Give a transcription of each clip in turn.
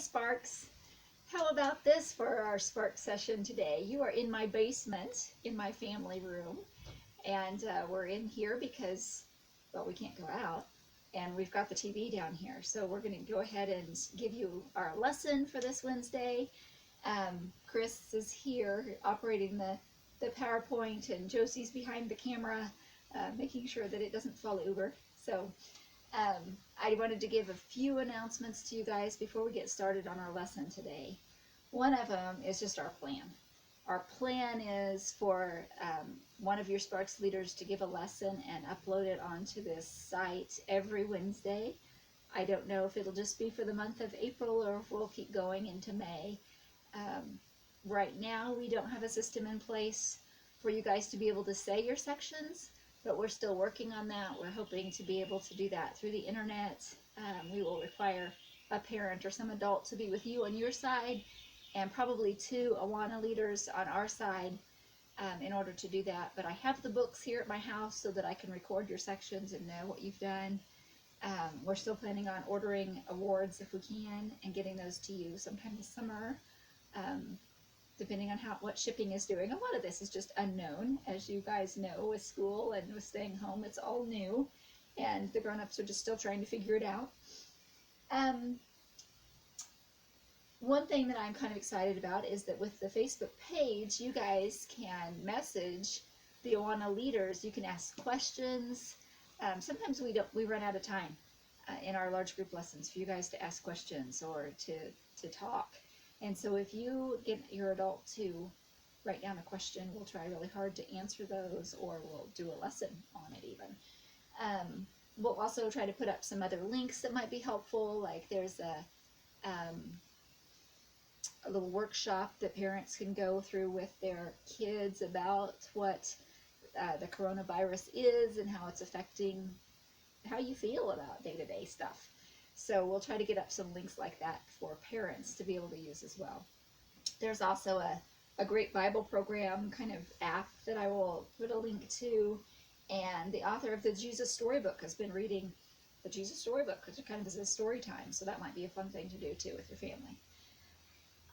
Sparks. How about this for our Spark session today? You are in my basement, in my family room, and we're in here because, well, we can't go out, and we've got the TV down here. So we're going to go ahead and give you our lesson for this Wednesday. Chris is here operating the PowerPoint, and Josie's behind the camera, making sure that it doesn't fall over. So I wanted to give a few announcements to you guys before we get started on our lesson today. One of them is just our plan. Our plan is for one of your Sparks leaders to give a lesson and upload it onto this site every Wednesday. I don't know if it'll just be for the month of April or if we'll keep going into May. Right now, we don't have a system in place for you guys to be able to say your sections, but we're still working on that. We're hoping to be able to do that through the internet. We will require a parent or some adult to be with you on your side, and probably 2 Awana leaders on our side in order to do that. But I have the books here at my house so that I can record your sections and know what you've done. We're still planning on ordering awards if we can and getting those to you sometime this summer. Depending on what shipping is doing. A lot of this is just unknown, as you guys know, with school and with staying home. It's all new, and the grown-ups are just still trying to figure it out. One thing that I'm kind of excited about is that with the Facebook page, you guys can message the Awana leaders. You can ask questions. Sometimes we run out of time in our large group lessons for you guys to ask questions or to talk. And so if you get your adult to write down a question, we'll try really hard to answer those, or we'll do a lesson on it even. We'll also try to put up some other links that might be helpful, like there's a little workshop that parents can go through with their kids about what the coronavirus is and how it's affecting how you feel about day-to-day stuff. So we'll try to get up some links like that for parents to be able to use as well. There's also a great Bible program kind of app that I will put a link to. And the author of the Jesus Storybook has been reading the Jesus Storybook because it kind of is a story time. So that might be a fun thing to do too with your family.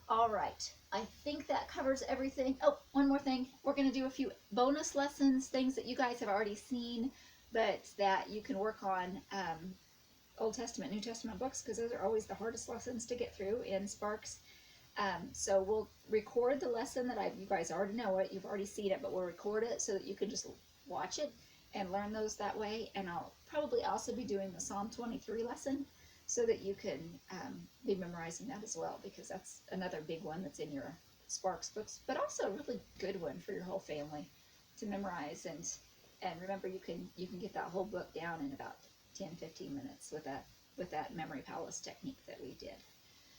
All right, I think that covers everything. Oh, one more thing. We're going to do a few bonus lessons, things that you guys have already seen, but that you can work on. Old Testament, New Testament books, because those are always the hardest lessons to get through in Sparks. So we'll record the lesson that you guys already know it, you've already seen it, but we'll record it so that you can just watch it and learn those that way. And I'll probably also be doing the Psalm 23 lesson so that you can be memorizing that as well, because that's another big one that's in your Sparks books, but also a really good one for your whole family to memorize. And remember, you can get that whole book down in about 10-15 minutes with that memory palace technique that we did.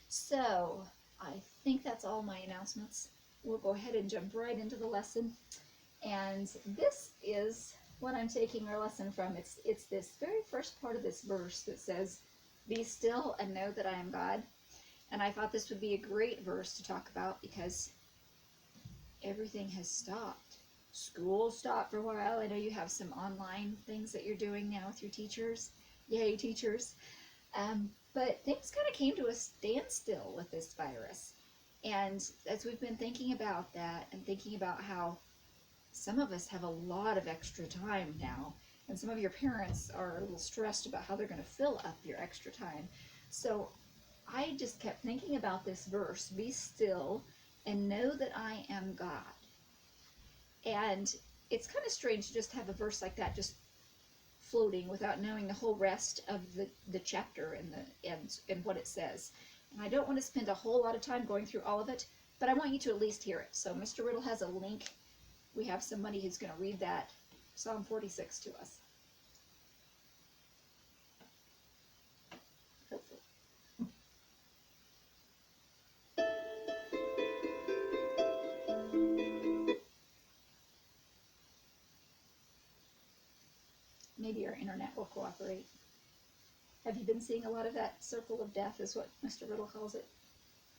So I think that's all my announcements. We'll go ahead and jump right into the lesson. And this is what I'm taking our lesson from. It's this very first part of this verse that says, "Be still and know that I am God." And I thought this would be a great verse to talk about because everything has stopped. School stopped for a while. I know you have some online things that you're doing now with your teachers. Yay, teachers. But things kind of came to a standstill with this virus. And as we've been thinking about that and thinking about how some of us have a lot of extra time now, and some of your parents are a little stressed about how they're going to fill up your extra time. So I just kept thinking about this verse, "Be still and know that I am God." And it's kind of strange to just have a verse like that just floating without knowing the whole rest of the chapter and what it says. And I don't want to spend a whole lot of time going through all of it, but I want you to at least hear it. So Mr. Riddle has a link. We have somebody who's going to read that Psalm 46 to us. Hopefully. Maybe our internet will cooperate. Have you been seeing a lot of that circle of death, is what Mr. Riddle calls it?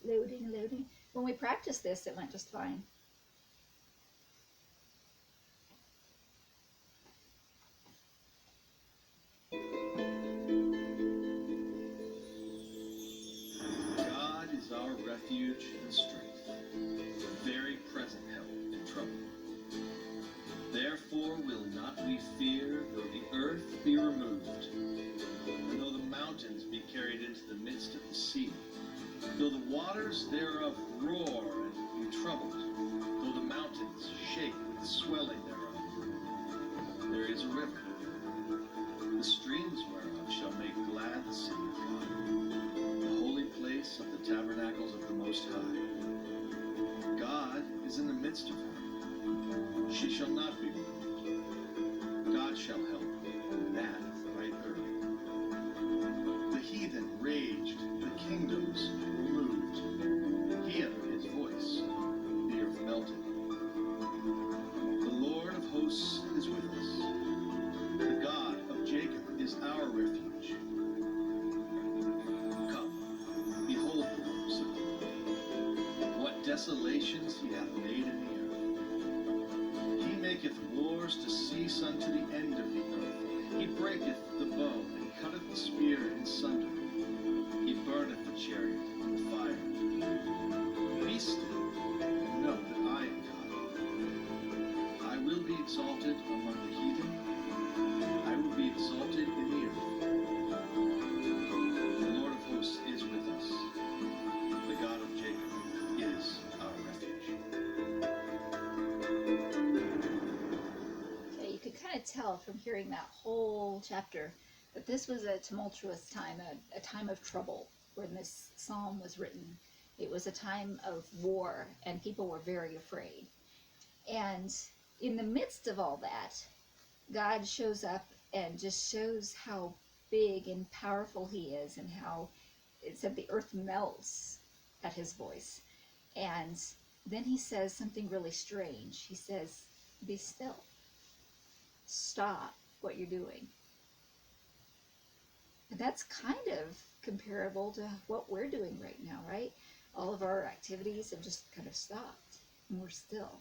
Loading, loading. When we practiced this, it went just fine. God refuge and strength, a very present help in trouble. Therefore will not we fear, though the earth be removed, and though the mountains be carried into the midst of the sea, though the waters thereof roar and be troubled, though the mountains shake with the swelling thereof. There is a river, the streams whereof shall make glad the city of God, the holy place of the tabernacles of the Most High. God is in the midst of her. She shall not be moved. God shall help that right early. The heathen raged, the kingdoms were moved. He uttered his voice, the earth melted. The Lord of hosts is with us. The God of Jacob is our refuge. Come, behold the works of the Lord. What desolations he hath made in the earth. He maketh wars to cease unto the end of the earth. He breaketh the bow, and cutteth the spear in sunder. He burneth the chariot in the fire. Be still, and know that I am God. I will be exalted among the heathen. I will be exalted in the earth. The Lord of hosts is with us. The God of Jacob is our refuge. Okay, you could kind of tell from hearing that whole chapter that this was a tumultuous time, a time of trouble when this psalm was written. It was a time of war, and people were very afraid. And in the midst of all that, God shows up and just shows how big and powerful he is, and how it said the earth melts at his voice. And then he says something really strange. He says, be still. Stop what you're doing. And that's kind of comparable to what we're doing right now, right? All of our activities have just kind of stopped, and we're still.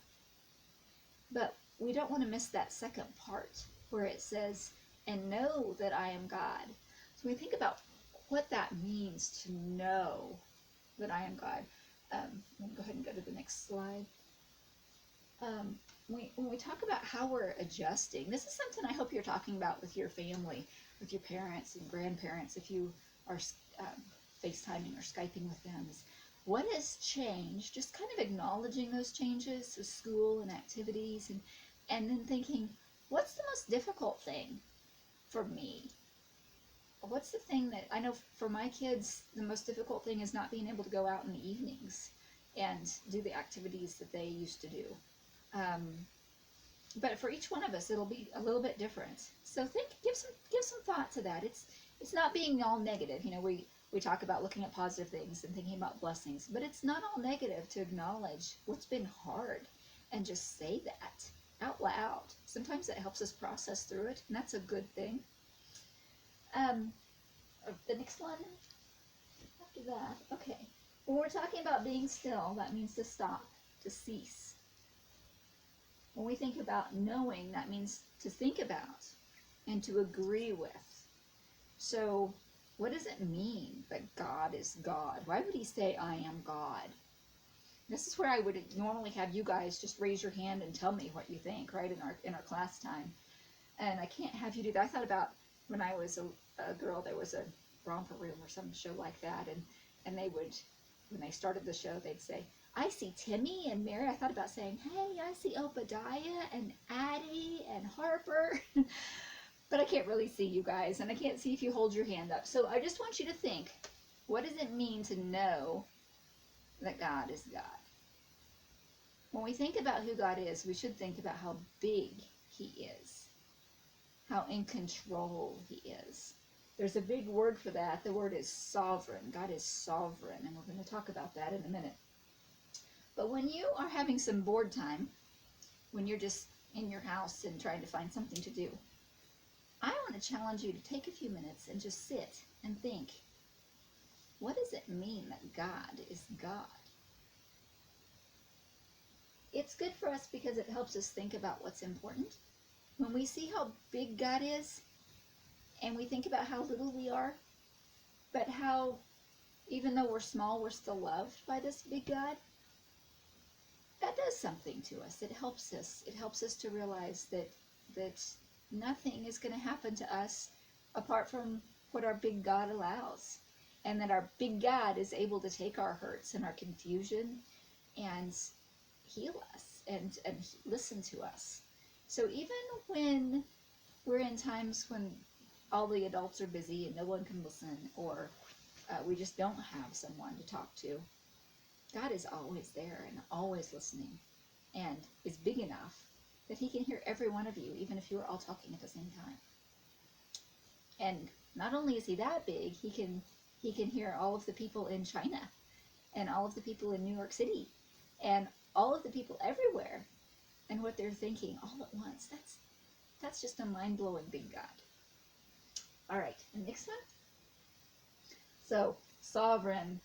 But we don't want to miss that second part where it says, and know that I am God. So when we think about what that means to know that I am God, we'll go ahead and go to the next slide. When we talk about how we're adjusting, this is something I hope you're talking about with your family, with your parents and grandparents, if you are FaceTiming or Skyping with them, is what has changed, just kind of acknowledging those changes to school and activities, and then thinking, what's the most difficult thing for me? What's the thing that, I know for my kids, the most difficult thing is not being able to go out in the evenings and do the activities that they used to do. But for each one of us, it'll be a little bit different. So give some thought to that. It's not being all negative. You know, we talk about looking at positive things and thinking about blessings, but it's not all negative to acknowledge what's been hard and just say that out loud. Sometimes it helps us process through it, and that's a good thing. The next one after that, okay. When we're talking about being still, that means to stop, to cease. When we think about knowing, that means to think about and to agree with. So what does it mean that God is God? Why would he say, I am God? This is where I would normally have you guys just raise your hand and tell me what you think, right, in our class time. And I can't have you do that. I thought about when I was a girl, there was a romper room or some show like that, and they would, when they started the show, they'd say, I see Timmy and Mary. I thought about saying, hey, I see Obadiah and Addie and Harper. But I can't really see you guys, and I can't see if you hold your hand up. So I just want you to think, what does it mean to know that God is God? When we think about who God is, we should think about how big he is, how in control he is. There's a big word for that. The word is sovereign. God is sovereign, and we're going to talk about that in a minute. But when you are having some bored time, when you're just in your house and trying to find something to do, I want to challenge you to take a few minutes and just sit and think, what does it mean that God is God? It's good for us because it helps us think about what's important. When we see how big God is, and we think about how little we are, but how even though we're small, we're still loved by this big God. That does something to us. It helps us. It helps us to realize that nothing is going to happen to us apart from what our big God allows, and that our big God is able to take our hurts and our confusion and heal us and listen to us. So even when we're in times when all the adults are busy and no one can listen, or we just don't have someone to talk to, God is always there and always listening, and is big enough that he can hear every one of you, even if you are all talking at the same time. And not only is he that big, he can hear all of the people in China, and all of the people in New York City, and all of the people everywhere, and what they're thinking all at once. That's just a mind-blowing big God. All right, and next one. So sovereign,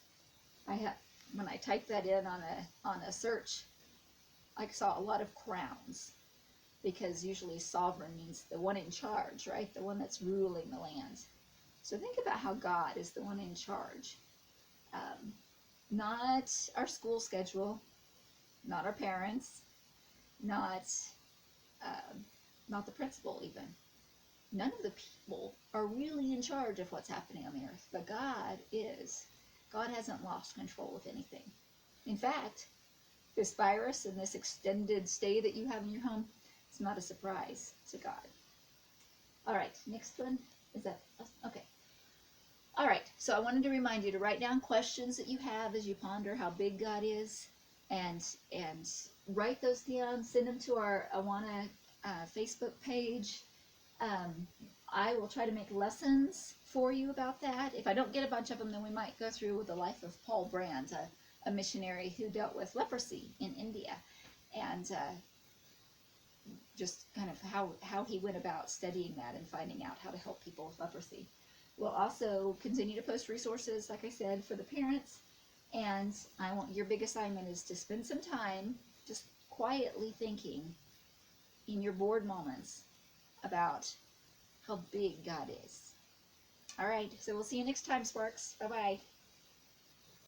when I typed that in on a search, I saw a lot of crowns, because usually sovereign means the one in charge, right? The one that's ruling the land. So think about how God is the one in charge. Not our school schedule, not our parents, not not the principal even. None of the people are really in charge of what's happening on the earth, but God is. God hasn't lost control of anything. In fact, this virus and this extended stay that you have in your home, it's not a surprise to God. All right, next one. Is that okay? All right, so I wanted to remind you to write down questions that you have as you ponder how big God is, and write those down. Send them to our Awana Facebook page. I will try to make lessons for you about that. If I don't get a bunch of them, then we might go through with the life of Paul Brand, a missionary who dealt with leprosy in India, and just kind of how he went about studying that and finding out how to help people with leprosy. We'll also continue to post resources, like I said, for the parents. And your big assignment is to spend some time just quietly thinking in your bored moments about how big God is. All right, so we'll see you next time, Sparks. Bye-bye.